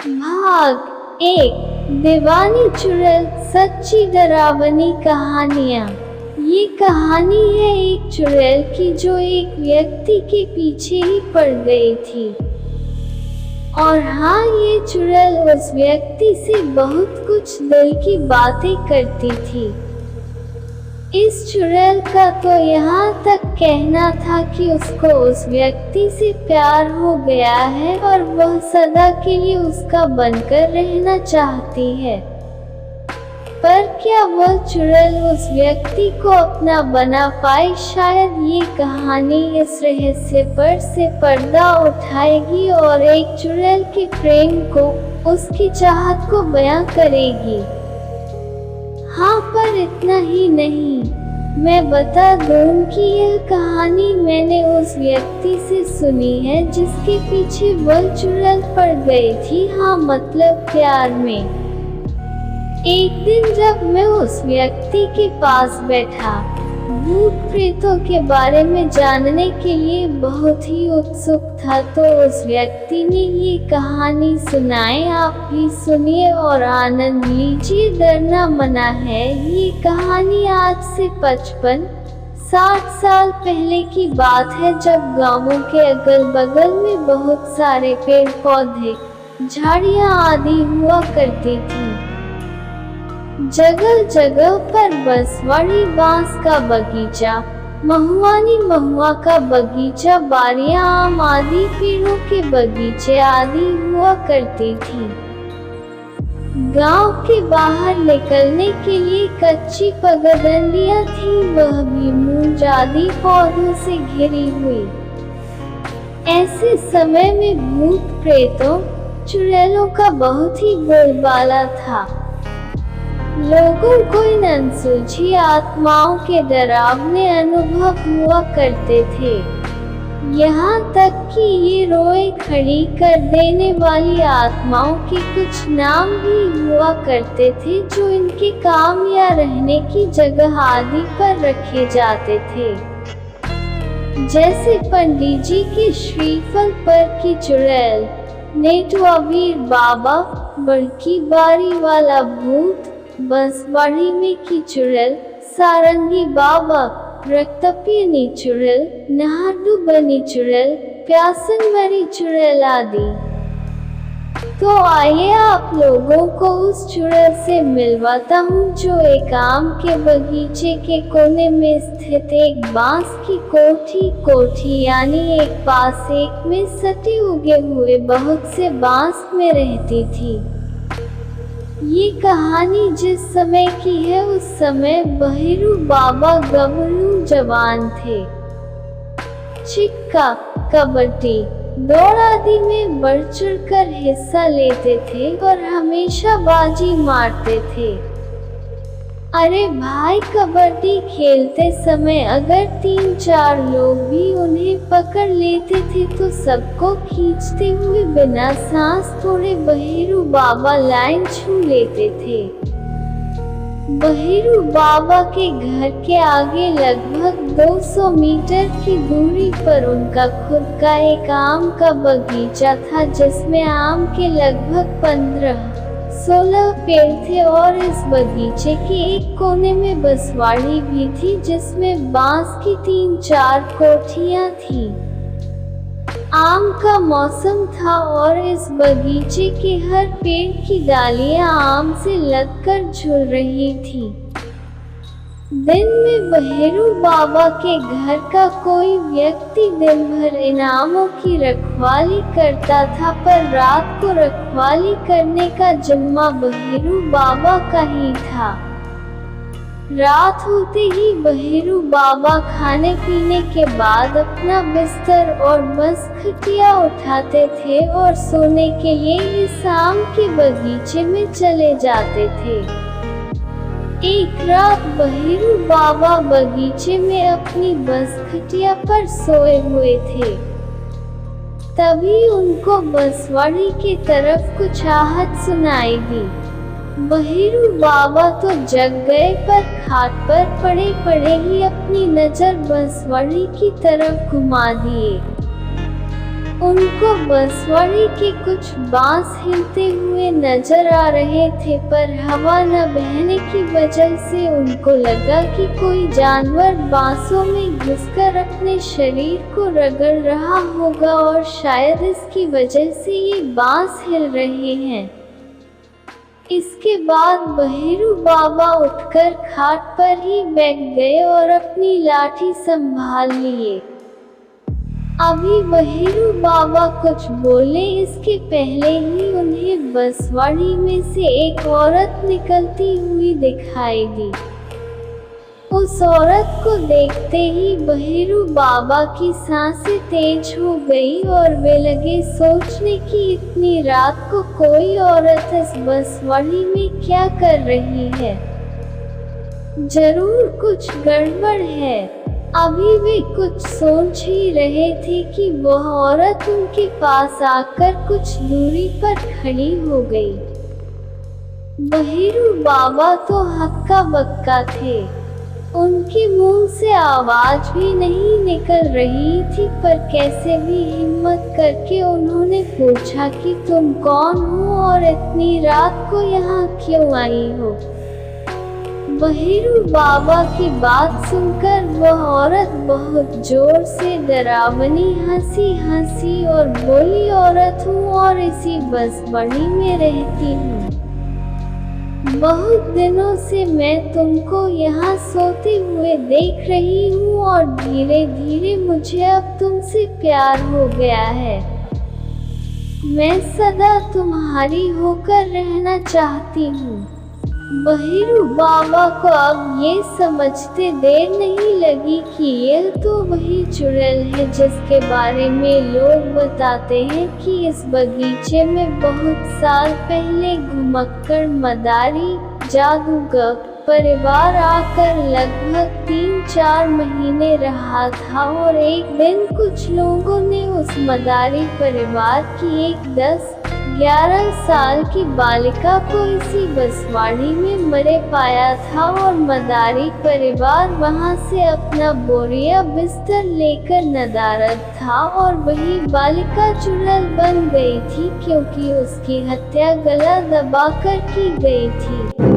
भाग एक, दीवानी चुड़ैल सच्ची डरावनी कहानियाँ। ये कहानी है एक चुड़ैल की जो एक व्यक्ति के पीछे ही पड़ गई थी। और हाँ, ये चुड़ैल उस व्यक्ति से बहुत कुछ दिल की बातें करती थी। इस चुड़ैल का तो यहाँ तक कहना था कि उसको उस व्यक्ति से प्यार हो गया है और वह सदा के लिए उसका बनकर रहना चाहती है। पर क्या वह चुड़ैल उस व्यक्ति को अपना बना पाए? शायद ये कहानी इस रहस्य पर से पर्दा उठाएगी और एक चुड़ैल के प्रेम को, उसकी चाहत को बयां करेगी। हाँ, पर इतना ही नहीं, मैं बता दूं कि यह कहानी मैंने उस व्यक्ति से सुनी है जिसके पीछे वह चुड़ैल पड़ गई थी। हाँ, मतलब प्यार में। एक दिन जब मैं उस व्यक्ति के पास बैठा, भूत प्रेतों के बारे में जानने के लिए बहुत ही उत्सुक था, तो उस व्यक्ति ने ये कहानी सुनाई। आप भी सुनिए और आनंद लीजिए। डरना मना है। ये कहानी आज से 55-60 साल पहले की बात है, जब गांवों के अगल बगल में बहुत सारे पेड़ पौधे, झाड़ियां आदि हुआ करती थी। जगह जगह पर बसवाड़ी, बांस का बगीचा, महुआनी, महुआ का बगीचा, बारियां, आम आदि पेड़ों के बगीचे आदि हुआ करती थी। गांव के बाहर निकलने के लिए कच्ची पगडंडियां थी, वह भी मूंज आदि पौधों से घिरी हुई। ऐसे समय में भूत प्रेतों, चुड़ैलों का बहुत ही बोलबाला था। लोगों को इन अनसुलझी आत्माओं के डरावने अनुभव हुआ करते थे। यहाँ तक कि ये रोए खड़ी कर देने वाली आत्माओं के कुछ नाम भी हुआ करते थे, जो इनके काम या रहने की जगह आदि पर रखे जाते थे। जैसे पंडित जी के श्रीफल पर की चुड़ैल, नेटुआ-वीर बाबा, बड़की बारी वाला भूत, बसवाड़ी में की चुड़ैल, सारंगी बाबा, रक्तपियनी चुड़ैल, नहाडू बनी चुड़ैल, प्यासन मरी चुड़ैल आदि। तो आइए आप लोगों को उस चुड़ैल से मिलवाता हूँ, जो एक आम के बगीचे के कोने में स्थित एक बांस की कोठी यानी एक पास एक में सटे उगे हुए बहुत से बांस में रहती थी। ये कहानी जिस समय की है, उस समय बहेरू बाबा गबरू जवान थे। चिक्का, कबड्डी, दौड़ आदि में बढ़ चढ़ कर हिस्सा लेते थे और हमेशा बाजी मारते थे। अरे भाई, कबड्डी खेलते समय अगर 3-4 लोग भी उन्हें पकड़ लेते थे तो सबको खींचते हुए बिना सांस तोड़े बहेरू बाबा लाइन छू लेते थे। बहेरू बाबा के घर के आगे लगभग 200 मीटर की दूरी पर उनका खुद का एक आम का बगीचा था, जिसमें आम के लगभग 15-16 पेड़ थे और इस बगीचे के एक कोने में बसवाड़ी भी थी, जिसमें बांस की 3-4 कोठियां थी। आम का मौसम था और इस बगीचे के हर पेड़ की डालियां आम से लगकर झूल रही थी। दिन में बहेरू बाबा के घर का कोई व्यक्ति दिन भर इनामों की रखवाली करता था, पर रात को रखवाली करने का जिम्मा बहेरू बाबा का ही था। रात होते ही बहेरू बाबा खाने पीने के बाद अपना बिस्तर और बस खटिया उठाते थे और सोने के लिए इस आम के बगीचे में चले जाते थे। एक रात बहेरू बाबा बगीचे में अपनी बस खटिया पर सोए हुए थे। तभी उनको बसवाड़ी की तरफ कुछ आहट सुनाई दी। बहेरू बाबा तो जग गए, पर खाट पर पड़े पड़े ही अपनी नजर बसवाड़ी की तरफ घुमा दिए। उनको बसवाड़ी के कुछ बांस हिलते हुए नजर आ रहे थे, पर हवा न बहने की वजह से उनको लगा कि कोई जानवर बांसों में घुसकर अपने शरीर को रगड़ रहा होगा और शायद इसकी वजह से ये बांस हिल रहे हैं। इसके बाद बहेरू बाबा उठकर खाट पर ही बैठ गए और अपनी लाठी संभाल लिए। अभी बहेरू बाबा कुछ बोले इसके पहले ही उन्हें बसवाड़ी में से एक औरत निकलती हुई दिखाई दी। उस औरत को देखते ही बहेरू बाबा की सांसें तेज हो गई और वे लगे सोचने कि इतनी रात को कोई औरत इस बसवाड़ी में क्या कर रही है। जरूर कुछ गड़बड़ है। अभी वे कुछ सोच ही रहे थे कि वह औरत उनके पास आकर कुछ दूरी पर खड़ी हो गई। बहेरू बाबा तो हक्का बक्का थे। उनके मुंह से आवाज भी नहीं निकल रही थी, पर कैसे भी हिम्मत करके उन्होंने पूछा कि तुम कौन हो और इतनी रात को यहाँ क्यों आई हो। बहेरू बाबा की बात सुनकर वह औरत बहुत जोर से डरावनी हंसी और बोली, औरत हूँ और इसी बसवाड़ी में रहती हूँ। बहुत दिनों से मैं तुमको यहाँ सोते हुए देख रही हूँ और धीरे धीरे मुझे अब तुमसे प्यार हो गया है। मैं सदा तुम्हारी होकर रहना चाहती हूँ। बहेरू बाबा को अब ये समझते देर नहीं लगी कि यह तो वही चुड़ैल है जिसके बारे में लोग बताते हैं कि इस बगीचे में बहुत साल पहले घुमक्कड़ मदारी जादूगर परिवार आकर लगभग 3-4 महीने रहा था और एक दिन कुछ लोगों ने उस मदारी परिवार की एक 10-11 साल की बालिका को इसी बसवाड़ी में मरे पाया था और मदारी परिवार वहां से अपना बोरिया बिस्तर लेकर नदारद था और वही बालिका चुड़ैल बन गई थी क्योंकि उसकी हत्या गला दबाकर की गई थी।